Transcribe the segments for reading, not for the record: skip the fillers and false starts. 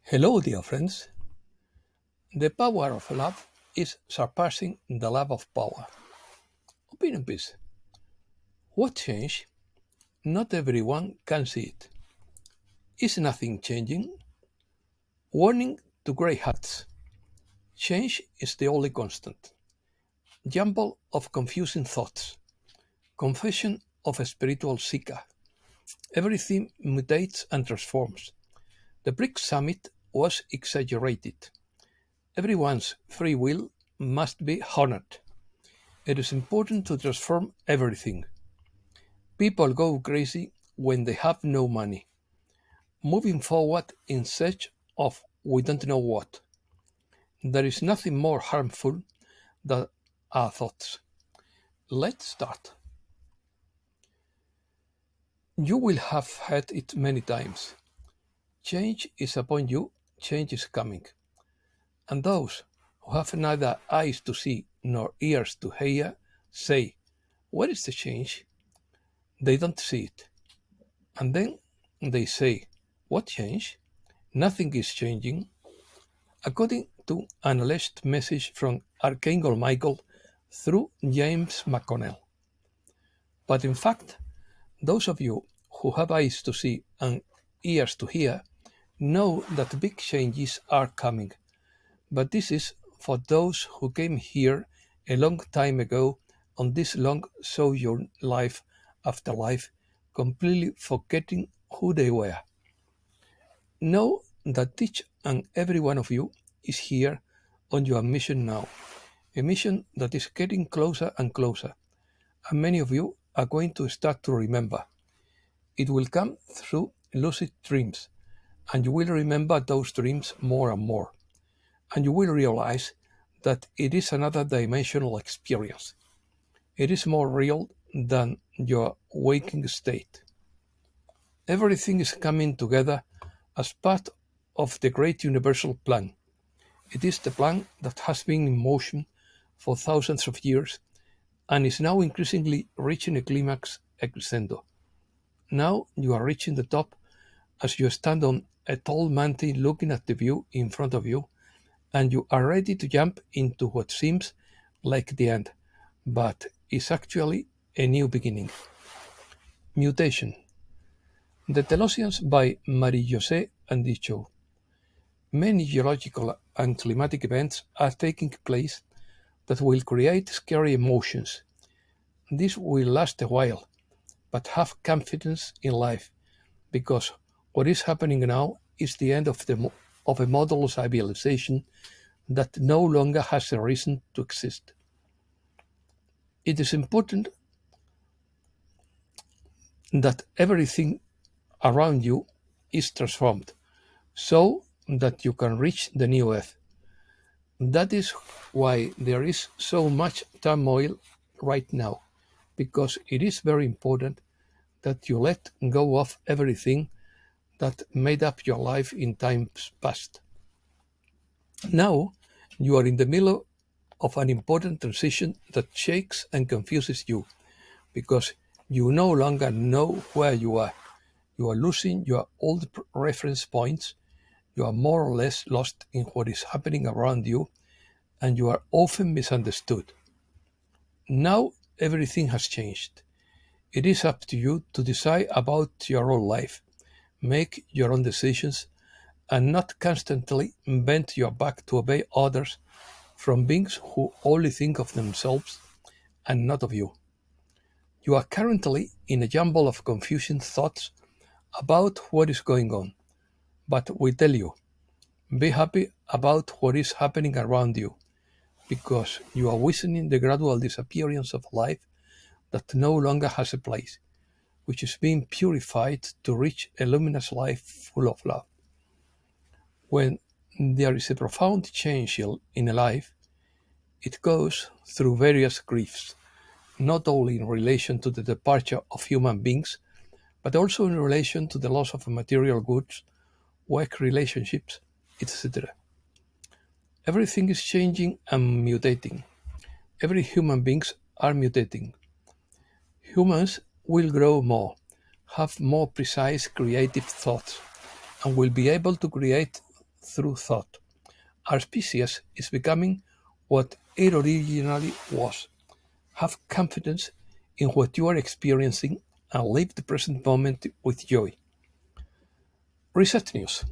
Hello, dear friends. The power of love is surpassing the love of power. Opinion piece. What changed? Not everyone can see it. Is nothing changing? Warning to grey hats. Change is the only constant. Jumble of confusing thoughts. Confession of a spiritual seeker. Everything mutates and transforms. The BRICS summit was exaggerated. Everyone's free will must be honored. It is important to transform everything. People go crazy when they have no money, moving forward in search of we don't know what. There is nothing more harmful than our thoughts. Let's start. You will have heard it many times. Change is upon you, change is coming. And those who have neither eyes to see nor ears to hear say, where is the change? They don't see it. And then they say, what change? Nothing is changing. According to an alleged message from Archangel Michael through James McConnell. But in fact, those of you who have eyes to see and ears to hear know that big changes are coming. But this is for those who came here a long time ago on this long sojourn life after life, completely forgetting who they were. Know that each and every one of you is here on your mission now, a mission that is getting closer and closer, and many of you are going to start to remember. It will come through lucid dreams, and you will remember those dreams more and more, and you will realize that it is another dimensional experience. It is more real than your waking state. Everything is coming together as part of the great universal plan. It is the plan that has been in motion for thousands of years and is now increasingly reaching a climax crescendo. Now you are reaching the top as you stand on a tall mountain looking at the view in front of you, and you are ready to jump into what seems like the end, but is actually a new beginning. Mutation. The Telosians by Marie-José Andicho. Many geological and climatic events are taking place that will create scary emotions. This will last a while, but have confidence in life, because what is happening now is the end of a model civilization that no longer has a reason to exist. It is important that everything around you is transformed, so that you can reach the new earth. That is why there is so much turmoil right now, because it is very important that you let go of everything that made up your life in times past. Now you are in the middle of an important transition that shakes and confuses you, because you no longer know where you are. You are losing your old reference points, you are more or less lost in what is happening around you, and you are often misunderstood. Now everything has changed. It is up to you to decide about your own life, make your own decisions, and not constantly bend your back to obey others from beings who only think of themselves and not of you. You are currently in a jumble of confusing thoughts about what is going on, but we tell you, be happy about what is happening around you, because you are witnessing the gradual disappearance of life that no longer has a place, which is being purified to reach a luminous life full of love. When there is a profound change in a life, it goes through various griefs, not only in relation to the departure of human beings, but also in relation to the loss of material goods, work relationships, etc. Everything is changing and mutating. Every human beings are mutating. Humans will grow more, have more precise creative thoughts, and will be able to create through thought. Our species is becoming what it originally was. Have confidence in what you are experiencing and live the present moment with joy. Reset news.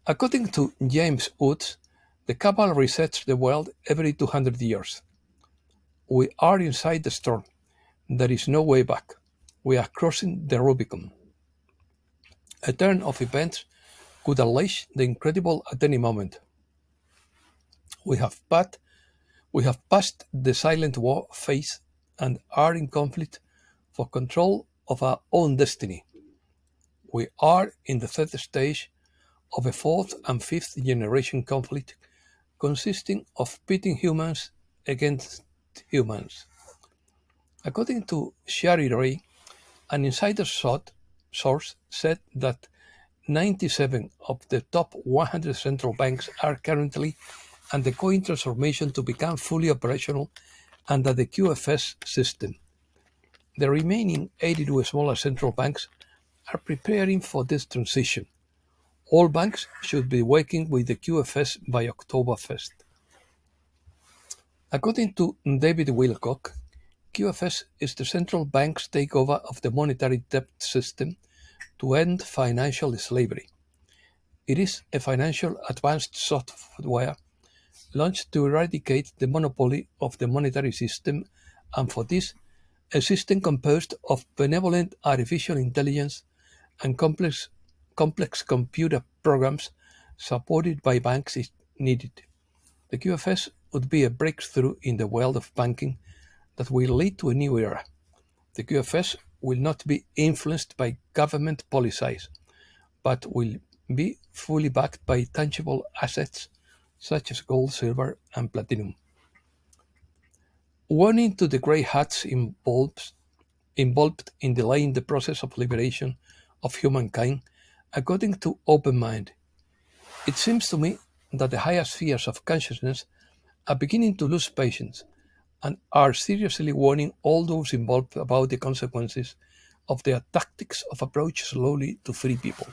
According to James Woods, the cabal resets the world every 200 years. We are inside the storm. There is no way back. We are crossing the Rubicon. A turn of events could unleash the incredible at any moment. We have passed, we have passed the silent war phase and are in conflict for control of our own destiny. We are in the third stage of a fourth and fifth generation conflict consisting of pitting humans against humans. According to Shari Ray, an insider source said that 97 of the top 100 central banks are currently undergoing transformation to become fully operational under the QFS system. The remaining 82 smaller central banks are preparing for this transition. All banks should be working with the QFS by October 1st. According to David Wilcock, QFS is the central bank's takeover of the monetary debt system to end financial slavery. It is a financial advanced software launched to eradicate the monopoly of the monetary system, and for this, a system composed of benevolent artificial intelligence and complex computer programs supported by banks is needed. The QFS would be a breakthrough in the world of banking that will lead to a new era. The QFS will not be influenced by government policies, but will be fully backed by tangible assets such as gold, silver, and platinum. Warning to the grey hats involved in delaying the process of liberation of humankind, according to OpenMind, it seems to me that the higher spheres of consciousness are beginning to lose patience and are seriously warning all those involved about the consequences of their tactics of approach slowly to free people.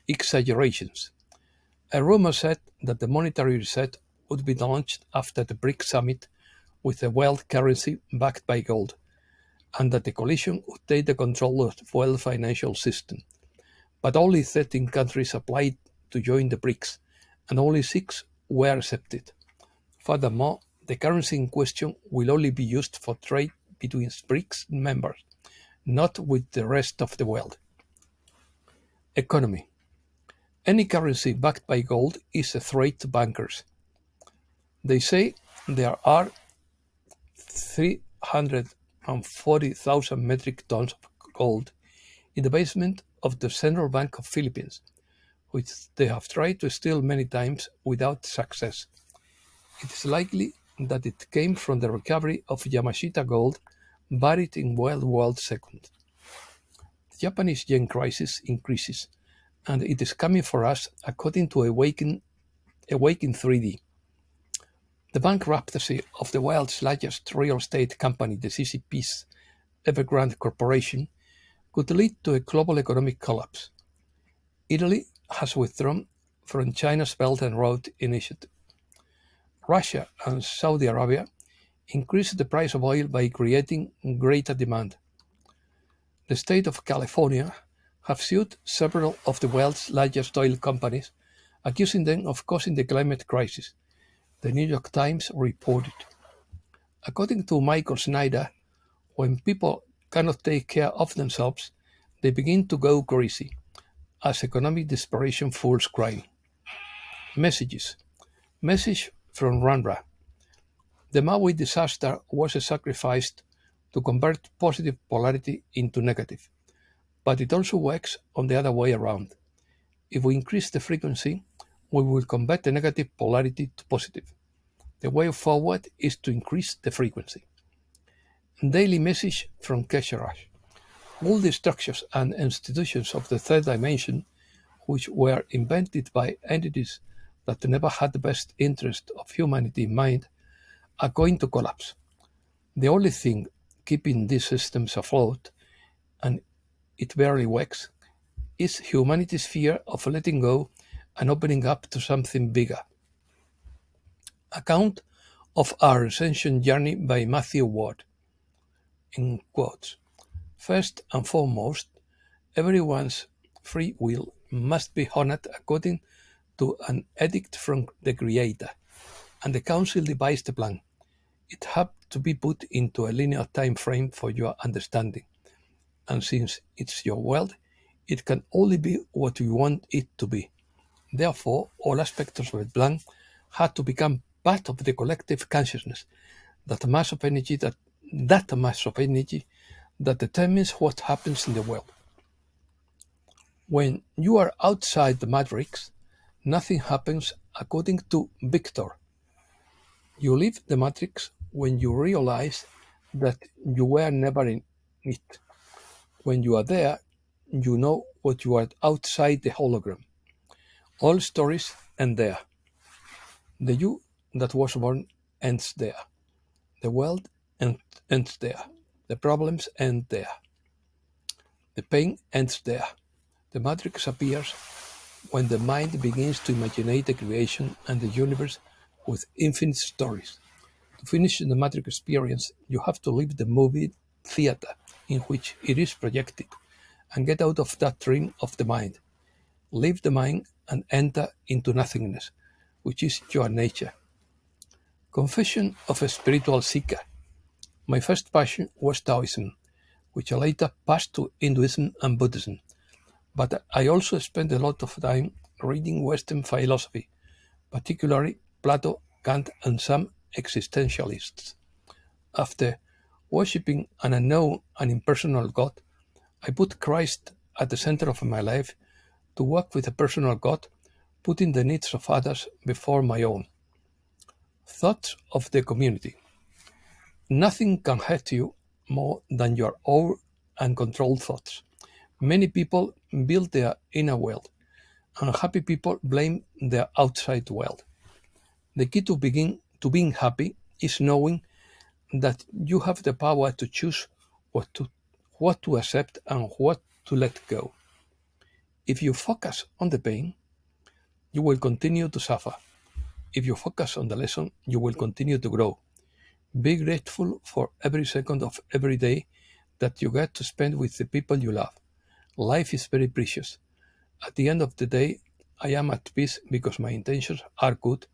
Exaggerations. A rumor said that the monetary reset would be launched after the BRICS summit with a world currency backed by gold, and that the coalition would take the control of the world financial system. But only 13 countries applied to join the BRICS, and only 6 were accepted. Furthermore, the currency in question will only be used for trade between BRICS members, not with the rest of the world. Economy. Any currency backed by gold is a threat to bankers. They say there are 340,000 metric tons of gold in the basement of the Central Bank of Philippines, which they have tried to steal many times without success. It is likely that it came from the recovery of Yamashita gold buried in World War II. The Japanese yen crisis increases, and it is coming for us according to Awaken 3D. The bankruptcy of the world's largest real estate company, the CCP's Evergrande Corporation, could lead to a global economic collapse. Italy has withdrawn from China's Belt and Road Initiative. Russia and Saudi Arabia increased the price of oil by creating greater demand. The state of California have sued several of the world's largest oil companies, accusing them of causing the climate crisis, the New York Times reported. According to Michael Snyder, when people cannot take care of themselves, they begin to go crazy, as economic desperation fuels crime. Messages. Message from Ranra. The Maui disaster was a sacrifice to convert positive polarity into negative, but it also works on the other way around. If we increase the frequency, we will convert the negative polarity to positive. The way forward is to increase the frequency. Daily message from Keshe. All the structures and institutions of the third dimension, which were invented by entities that never had the best interest of humanity in mind, are going to collapse. The only thing keeping these systems afloat, and it barely works, is humanity's fear of letting go and opening up to something bigger. Account of Our Ascension Journey by Matthew Ward. In quotes, first and foremost, everyone's free will must be honored according to an edict from the Creator, and the Council devised a plan. It had to be put into a linear time frame for your understanding, and since it's your world, it can only be what you want it to be. Therefore, all aspects of the plan had to become part of the collective consciousness, that mass of energy that determines what happens in the world. When you are outside the matrix, nothing happens according to Victor. You leave the matrix when you realize that you were never in it. When you are there, you know what you are outside the hologram. All stories end there. The you that was born ends there. The world ends there. The problems end there. The pain ends there. The matrix appears when the mind begins to imagine the creation and the universe with infinite stories. To finish the matrix experience, you have to leave the movie theater in which it is projected and get out of that dream of the mind. Leave the mind and enter into nothingness, which is your nature. Confession of a Spiritual Seeker. My first passion was Taoism, which I later passed to Hinduism and Buddhism. But I also spent a lot of time reading Western philosophy, particularly Plato, Kant, and some existentialists. After worshipping an unknown and impersonal God, I put Christ at the center of my life to work with a personal God, putting the needs of others before my own. Thoughts of the community. Nothing can hurt you more than your own uncontrolled thoughts. Many people build their inner world, and happy people blame their outside world. The key to being happy is knowing that you have the power to choose what to accept and what to let go. If you focus on the pain, you will continue to suffer. If you focus on the lesson, you will continue to grow. Be grateful for every second of every day that you get to spend with the people you love. Life is very precious. At the end of the day, I am at peace because my intentions are good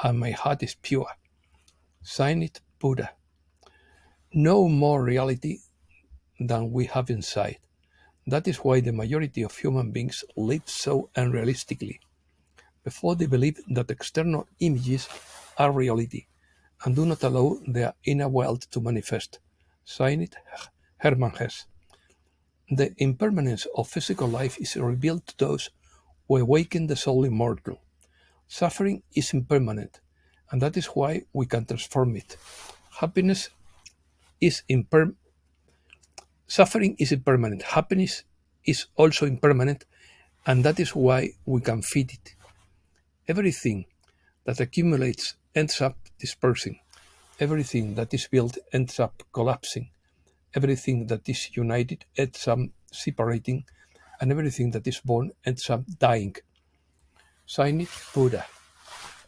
and my heart is pure. Sign it, Buddha. No more reality than we have inside. That is why the majority of human beings live so unrealistically, before they believe that external images are reality and do not allow their inner world to manifest. Sign it, Hermann Hesse. The impermanence of physical life is revealed to those who awaken the soul immortal. Suffering is impermanent, and that is why we can transform it. Suffering is impermanent. Happiness is also impermanent, and that is why we can feed it. Everything that accumulates ends up dispersing. Everything that is built ends up collapsing. Everything that is united ends up separating, and everything that is born ends up dying. Sign it, Buddha.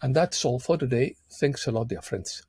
And that's all for today. Thanks a lot, dear friends.